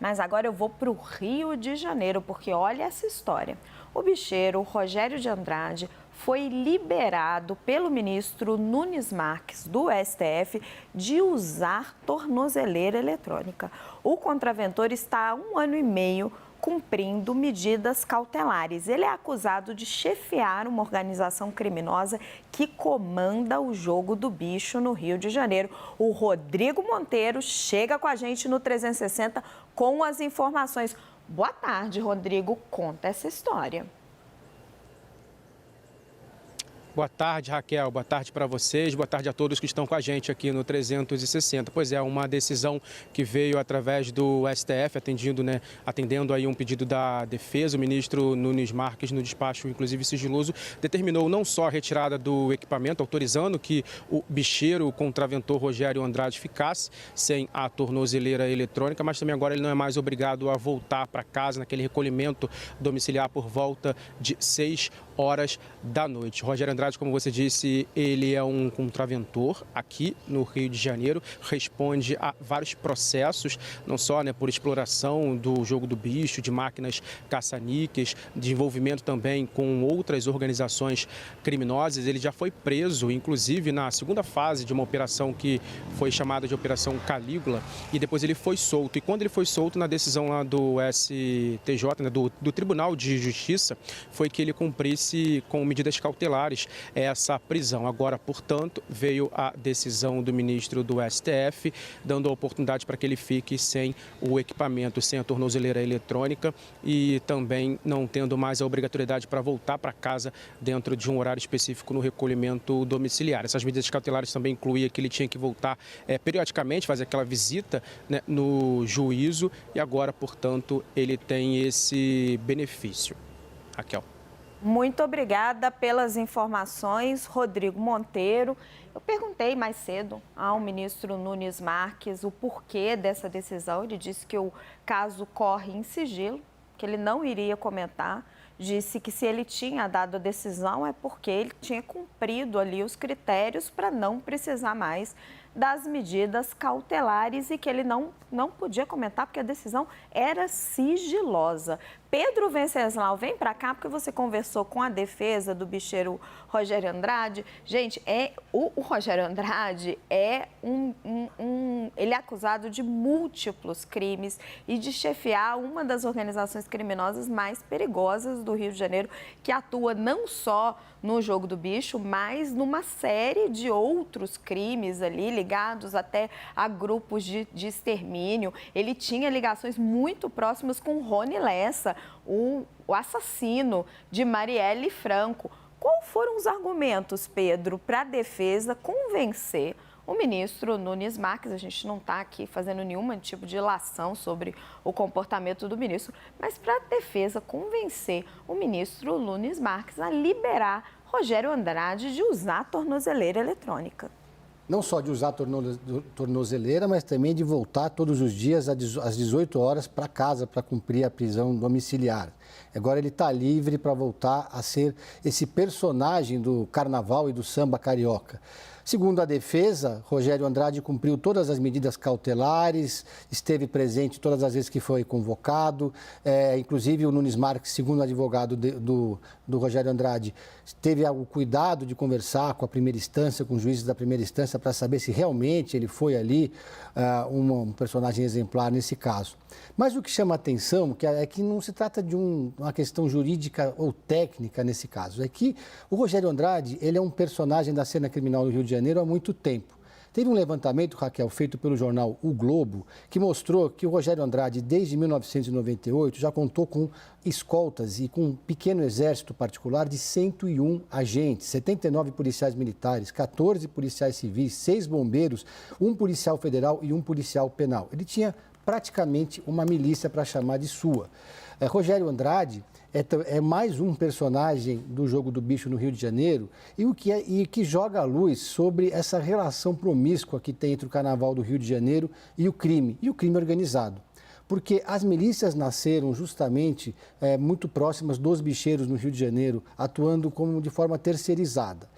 Mas agora eu vou para o Rio de Janeiro, porque olha essa história. O bicheiro Rogério de Andrade foi liberado pelo ministro Nunes Marques, do STF, de usar tornozeleira eletrônica. O contraventor está há 1 ano e meio cumprindo medidas cautelares. Ele é acusado de chefiar uma organização criminosa que comanda o jogo do bicho no Rio de Janeiro. O Rodrigo Monteiro chega com a gente no 360 com as informações. Boa tarde, Rodrigo. Conta essa história. Boa tarde, Raquel. Boa tarde para vocês. Boa tarde a todos que estão com a gente aqui no 360. Pois é, uma decisão que veio através do STF, atendendo aí um pedido da defesa. O ministro Nunes Marques, no despacho, inclusive sigiloso, determinou não só a retirada do equipamento, autorizando que o bicheiro, o contraventor Rogério Andrade, ficasse sem a tornozeleira eletrônica, mas também agora ele não é mais obrigado a voltar para casa naquele recolhimento domiciliar por volta de 6 horas da noite. Rogério Andrade, como você disse, ele é um contraventor aqui no Rio de Janeiro, responde a vários processos, não só por exploração do jogo do bicho, de máquinas caça-níqueis, de envolvimento também com outras organizações criminosas. Ele já foi preso, inclusive, na segunda fase de uma operação que foi chamada de Operação Calígula, e depois ele foi solto. E quando ele foi solto, na decisão lá do STJ, do Tribunal de Justiça, foi que ele cumprisse com medidas cautelares essa prisão. Agora, portanto, veio a decisão do ministro do STF, dando a oportunidade para que ele fique sem o equipamento, sem a tornozeleira eletrônica e também não tendo mais a obrigatoriedade para voltar para casa dentro de um horário específico no recolhimento domiciliar. Essas medidas cautelares também incluíam que ele tinha que voltar periodicamente, fazer aquela visita no juízo, e agora, portanto, ele tem esse benefício. Raquel. Muito obrigada pelas informações, Rodrigo Monteiro. Eu perguntei mais cedo ao ministro Nunes Marques o porquê dessa decisão. Ele disse que o caso corre em sigilo, que ele não iria comentar. Disse que se ele tinha dado a decisão é porque ele tinha cumprido ali os critérios para não precisar mais das medidas cautelares e que ele não podia comentar porque a decisão era sigilosa. Pedro Venceslau, vem para cá porque você conversou com a defesa do bicheiro Rogério Andrade. Gente, o Rogério Andrade ele é acusado de múltiplos crimes e de chefiar uma das organizações criminosas mais perigosas do Rio de Janeiro, que atua não só no jogo do bicho, mas numa série de outros crimes ali, ligados até a grupos de extermínio. Ele tinha ligações muito próximas com Rony Lessa, o assassino de Marielle Franco. Quais foram os argumentos, Pedro, para a defesa convencer o ministro Nunes Marques? A gente não está aqui fazendo nenhum tipo de ilação sobre o comportamento do ministro, mas para a defesa convencer o ministro Nunes Marques a liberar Rogério Andrade de usar a tornozeleira eletrônica. Não só de usar a tornozeleira, mas também de voltar todos os dias às 18 horas para casa para cumprir a prisão domiciliar. Agora ele está livre para voltar a ser esse personagem do carnaval e do samba carioca. Segundo a defesa, Rogério Andrade cumpriu todas as medidas cautelares, esteve presente todas as vezes que foi convocado, inclusive o Nunes Marques, segundo o advogado do Rogério Andrade, teve o cuidado de conversar com a primeira instância, com os juízes da primeira instância, para saber se realmente ele foi ali um personagem exemplar nesse caso. Mas o que chama a atenção é que não se trata de uma questão jurídica ou técnica nesse caso, é que o Rogério Andrade, ele é um personagem da cena criminal do Rio de Janeiro há muito tempo. Teve um levantamento, Raquel, feito pelo jornal O Globo, que mostrou que o Rogério Andrade, desde 1998, já contou com escoltas e com um pequeno exército particular de 101 agentes, 79 policiais militares, 14 policiais civis, 6 bombeiros, 1 policial federal e 1 policial penal. Ele tinha praticamente uma milícia para chamar de sua. Rogério Andrade é mais um personagem do jogo do bicho no Rio de Janeiro e que joga a luz sobre essa relação promíscua que tem entre o carnaval do Rio de Janeiro e o crime organizado. Porque as milícias nasceram justamente muito próximas dos bicheiros no Rio de Janeiro, atuando de forma terceirizada.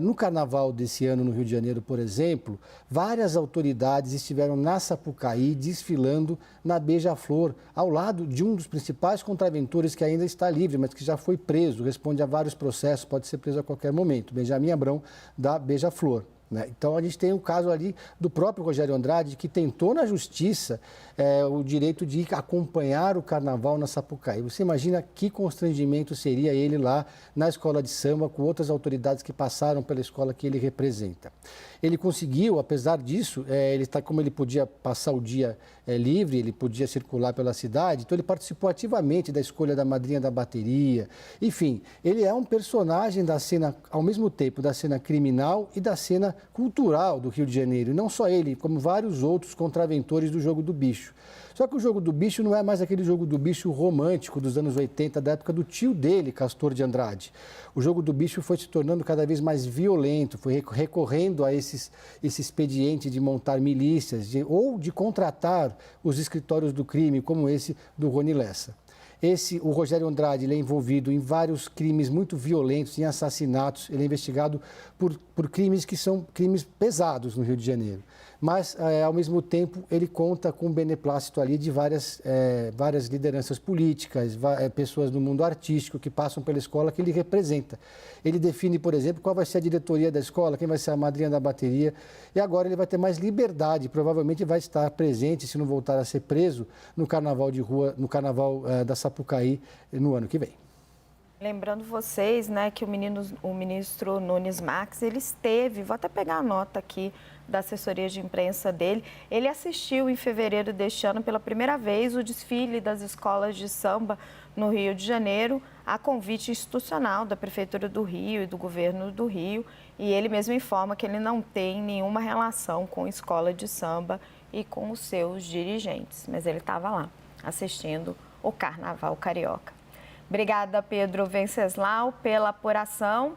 No carnaval desse ano no Rio de Janeiro, por exemplo, várias autoridades estiveram na Sapucaí desfilando na Beija-Flor, ao lado de um dos principais contraventores que ainda está livre, mas que já foi preso, responde a vários processos, pode ser preso a qualquer momento, Benjamin Abrão, da Beija-Flor. Então, a gente tem um caso ali do próprio Rogério Andrade, que tentou na justiça o direito de acompanhar o carnaval na Sapucaí. Você imagina que constrangimento seria ele lá na escola de samba, com outras autoridades que passaram pela escola que ele representa. Ele conseguiu, apesar disso, como ele podia passar o dia livre, ele podia circular pela cidade, então ele participou ativamente da escolha da madrinha da bateria. Enfim, ele é um personagem da cena, ao mesmo tempo, da cena criminal e da cena cultural do Rio de Janeiro. E não só ele, como vários outros contraventores do Jogo do Bicho. Só que o Jogo do Bicho não é mais aquele Jogo do Bicho romântico dos anos 80, da época do tio dele, Castor de Andrade. O Jogo do Bicho foi se tornando cada vez mais violento, foi recorrendo a esse expediente de montar milícias ou de contratar os escritórios do crime, como esse do Rony Lessa. O Rogério Andrade, ele é envolvido em vários crimes muito violentos, em assassinatos. Ele é investigado por crimes que são crimes pesados no Rio de Janeiro. Mas, ao mesmo tempo, ele conta com o beneplácito ali de várias lideranças políticas, pessoas do mundo artístico que passam pela escola que ele representa. Ele define, por exemplo, qual vai ser a diretoria da escola, quem vai ser a madrinha da bateria. E agora ele vai ter mais liberdade, provavelmente vai estar presente, se não voltar a ser preso, no carnaval de rua, no carnaval da Sapucaí, no ano que vem. Lembrando vocês, né, que o ministro Nunes Marques, ele esteve, vou até pegar a nota aqui da assessoria de imprensa dele, ele assistiu em fevereiro deste ano pela primeira vez o desfile das escolas de samba no Rio de Janeiro, a convite institucional da Prefeitura do Rio e do Governo do Rio, e ele mesmo informa que ele não tem nenhuma relação com escola de samba e com os seus dirigentes, mas ele estava lá assistindo o Carnaval Carioca. Obrigada, Pedro Venceslau, pela apuração.